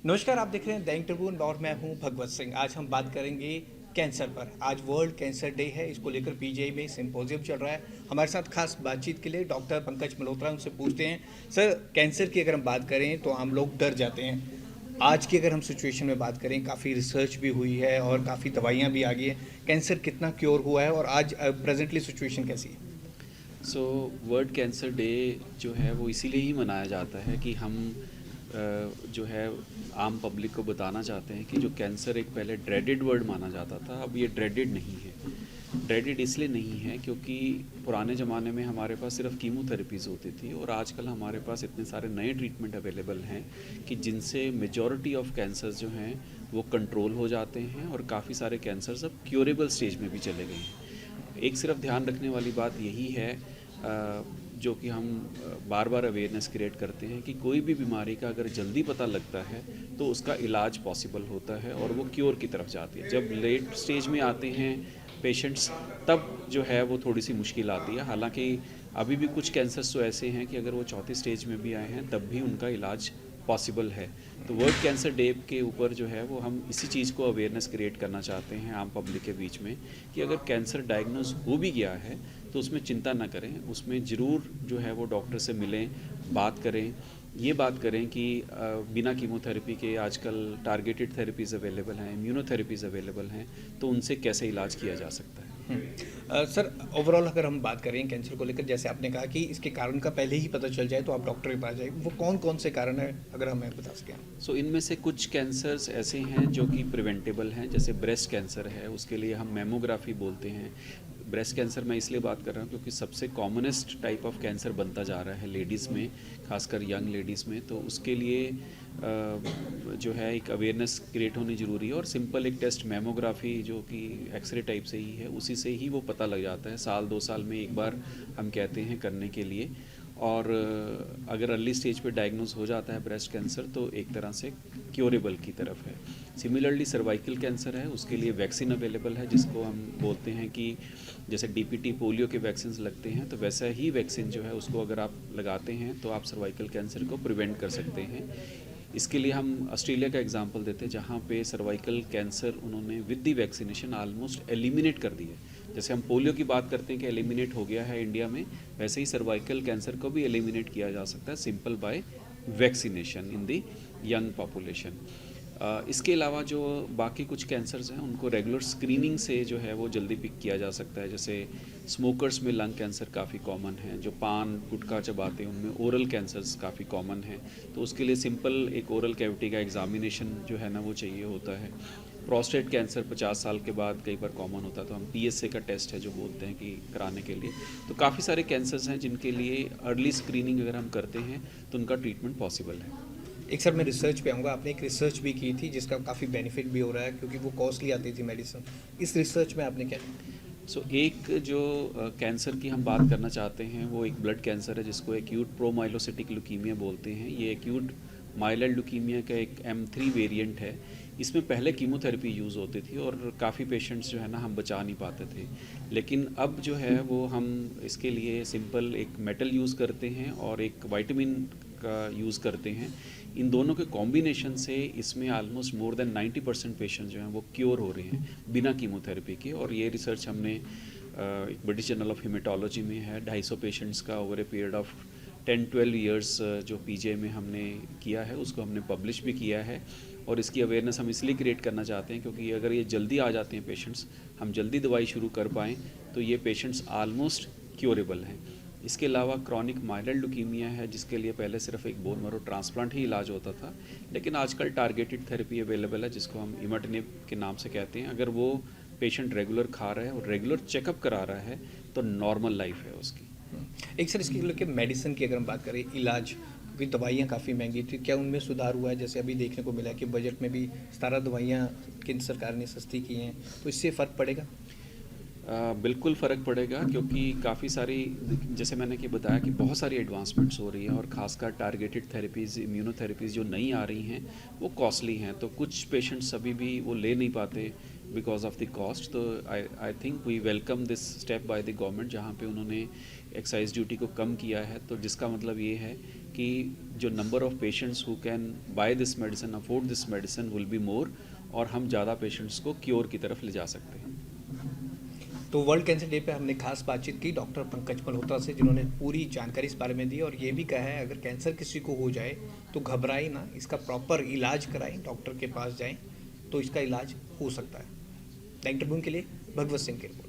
नमस्कार, आप देख रहे हैं दैनिक ट्रिब्यून और मैं हूं भगवत सिंह। आज हम बात करेंगे कैंसर पर। आज वर्ल्ड कैंसर डे है, इसको लेकर पीजीआई में सिंपोजियम चल रहा है। हमारे साथ खास बातचीत के लिए डॉक्टर पंकज मल्होत्रा, उनसे पूछते हैं। सर, कैंसर की अगर हम बात करें तो आम लोग डर जाते हैं। आज की अगर हम सिचुएशन में बात करें, काफ़ी रिसर्च भी हुई है और काफ़ी दवाइयाँ भी आ गई हैं। कैंसर कितना क्योर हुआ है और आज प्रेजेंटली सिचुएशन कैसी है? सो वर्ल्ड कैंसर डे जो है वो इसीलिए ही मनाया जाता है कि हम जो है आम पब्लिक को बताना चाहते हैं कि जो कैंसर एक पहले ड्रेडेड वर्ड माना जाता था, अब ये ड्रेडेड नहीं है। ड्रेडेड इसलिए नहीं है क्योंकि पुराने ज़माने में हमारे पास सिर्फ कीमोथेरेपीज़ होती थी और आजकल हमारे पास इतने सारे नए ट्रीटमेंट अवेलेबल हैं कि जिनसे मेजॉरिटी ऑफ कैंसर्स जो हैं वो कंट्रोल हो जाते हैं और काफ़ी सारे कैंसर्स अब क्योरेबल स्टेज में भी चले गए हैं। एक सिर्फ ध्यान रखने वाली बात यही है जो कि हम बार बार अवेयरनेस क्रिएट करते हैं कि कोई भी बीमारी का अगर जल्दी पता लगता है तो उसका इलाज पॉसिबल होता है और वो क्योर की तरफ जाती है। जब लेट स्टेज में आते हैं पेशेंट्स, तब जो है वो थोड़ी सी मुश्किल आती है। हालांकि अभी भी कुछ कैंसर्स तो ऐसे हैं कि अगर वो चौथी स्टेज में भी आए हैं तब भी उनका इलाज पॉसिबल है। तो वर्ल्ड कैंसर डे के ऊपर जो है वो हम इसी चीज़ को अवेयरनेस क्रिएट करना चाहते हैं आम पब्लिक के बीच में कि अगर कैंसर डायग्नोज हो भी गया है तो उसमें चिंता ना करें, उसमें ज़रूर जो है वो डॉक्टर से मिलें, बात करें। ये बात करें कि बिना कीमोथेरेपी के आजकल टारगेटेड थेरेपीज़ अवेलेबल हैं, इम्यूनोथेरेपीज़ अवेलेबल हैं, तो उनसे कैसे इलाज किया जा सकता है। सर, ओवरऑल अगर हम बात करें कैंसर को लेकर, जैसे आपने कहा कि इसके कारण का पहले ही पता चल जाए तो आप डॉक्टर के पास जाए, वो कौन कौन से कारण है अगर हमें बता सकें? सो इनमें से कुछ कैंसर्स ऐसे हैं जो कि प्रिवेंटेबल हैं, जैसे ब्रेस्ट कैंसर है, उसके लिए हम मेमोग्राफी बोलते हैं। ब्रेस्ट कैंसर मैं इसलिए बात कर रहा हूँ क्योंकि सबसे कॉमनेस्ट टाइप ऑफ कैंसर बनता जा रहा है लेडीज़ में, खासकर यंग लेडीज़ में। तो उसके लिए जो है एक अवेयरनेस क्रिएट होनी ज़रूरी है और सिंपल एक टेस्ट मेमोग्राफी जो कि एक्सरे टाइप से ही है, उसी से ही वो पता लग जाता है। साल 2 साल में एक बार हम कहते हैं करने के लिए। और अगर अर्ली स्टेज पे डायग्नोज हो जाता है ब्रेस्ट कैंसर तो एक तरह से क्योरेबल की तरफ है। सिमिलरली सर्वाइकल कैंसर है, उसके लिए वैक्सीन अवेलेबल है, जिसको हम बोलते हैं कि जैसे डीपीटी पोलियो के वैक्सीन लगते हैं तो वैसा ही वैक्सीन जो है उसको अगर आप लगाते हैं तो आप सर्वाइकल कैंसर को प्रिवेंट कर सकते हैं। इसके लिए हम ऑस्ट्रेलिया का एग्जांपल देते हैं जहाँ पे सर्वाइकल कैंसर उन्होंने with the vaccination almost eliminate कर दी है। जैसे हम पोलियो की बात करते हैं कि एलिमिनेट हो गया है इंडिया में, वैसे ही सर्वाइकल कैंसर को भी एलिमिनेट किया जा सकता है simple by vaccination in the young population. इसके अलावा जो बाकी कुछ कैंसर्स हैं उनको रेगुलर स्क्रीनिंग से जो है वो जल्दी पिक किया जा सकता है। जैसे स्मोकर्स में लंग कैंसर काफ़ी कॉमन है, जो पान गुटखा चबाते हैं उनमें ओरल कैंसर्स काफ़ी कॉमन है, तो उसके लिए सिंपल एक ओरल कैविटी का एग्जामिनेशन जो है ना वो चाहिए होता है। प्रोस्टेट कैंसर 50 साल के बाद कई बार कॉमन होता है तो हम PSA का टेस्ट है जो बोलते हैं कि कराने के लिए। तो काफ़ी सारे कैंसर्स हैं जिनके लिए अर्ली स्क्रीनिंग अगर हम करते हैं तो उनका ट्रीटमेंट पॉसिबल है। एक सर, मैं रिसर्च पे आऊँगा। आपने एक रिसर्च भी की थी जिसका काफ़ी बेनिफिट भी हो रहा है क्योंकि वो कॉस्टली आती थी मेडिसिन। इस रिसर्च में आपने क्या किया? एक जो कैंसर की हम बात करना चाहते हैं वो एक ब्लड कैंसर है जिसको एक्यूट प्रोमाइलोसिटिक ल्यूकीमिया बोलते हैं। ये एक्यूट माइल्ड ल्यूकीमिया का एक M3 वेरिएंट है। इसमें पहले कीमोथेरेपी यूज़ होती थी और काफ़ी पेशेंट्स जो है ना हम बचा नहीं पाते थे, लेकिन अब जो है वो हम इसके लिए सिंपल एक मेटल यूज़ करते हैं और एक वाइटामिन का यूज़ करते हैं। इन दोनों के कॉम्बिनेशन से इसमें ऑलमोस्ट मोर देन 90% पेशेंट जो हैं वो क्योर हो रहे हैं बिना कीमोथेरेपी के। और ये रिसर्च हमने एक ब्रिटिश जर्नल ऑफ हेमेटोलॉजी में है, 250 पेशेंट्स का over a period of 10-12 years जो PGI में हमने किया है उसको हमने पब्लिश भी किया है। और इसकी अवेयरनेस हम इसलिए क्रिएट करना चाहते हैं क्योंकि अगर ये जल्दी आ जाते हैं पेशेंट्स, हम जल्दी दवाई शुरू कर पाएँ तो ये पेशेंट्स ऑलमोस्ट क्योरेबल हैं। इसके अलावा क्रॉनिक माइल्ड ल्यूकीमिया है जिसके लिए पहले सिर्फ एक बोन मैरो ट्रांसप्लांट ही इलाज होता था, लेकिन आजकल टारगेटेड थेरेपी अवेलेबल है जिसको हम इमाटिनिब के नाम से कहते हैं। अगर वो पेशेंट रेगुलर खा रहा है और रेगुलर चेकअप करा रहा है तो नॉर्मल लाइफ है उसकी। एक सर, इसके लेके मेडिसिन की अगर हम बात करें, इलाज, क्योंकि दवाइयाँ काफ़ी महंगी थी, क्या उनमें सुधार हुआ है? जैसे अभी देखने को मिला है कि बजट में भी 17 दवाइयाँ केंद्र सरकार ने सस्ती की हैं, तो इससे फ़र्क पड़ेगा? बिल्कुल फ़र्क पड़ेगा क्योंकि काफ़ी सारी, जैसे मैंने कि बताया कि बहुत सारी एडवांसमेंट्स हो रही हैं और ख़ासकर टारगेटेड थेरेपीज़, इम्यूनोथेरेपीज़ जो नई आ रही हैं वो कॉस्टली हैं, तो कुछ पेशेंट्स अभी भी वो ले नहीं पाते बिकॉज ऑफ द कॉस्ट। तो I think we welcome this step by the government जहाँ पे उन्होंने एक्साइज ड्यूटी को कम किया है, तो जिसका मतलब ये है कि जो number of patients who can by this medicine, afford this medicine will be more, और हम ज़्यादा पेशेंट्स को क्योर की तरफ ले जा सकते हैं। तो वर्ल्ड कैंसर डे पे हमने खास बातचीत की डॉक्टर पंकज मल्होत्रा से, जिन्होंने पूरी जानकारी इस बारे में दी और ये भी कहा है अगर कैंसर किसी को हो जाए तो घबराएं ना, इसका प्रॉपर इलाज कराएं, डॉक्टर के पास जाएं तो इसका इलाज हो सकता है। द ट्रिब्यून के लिए भगवत सिंह की रिपोर्ट।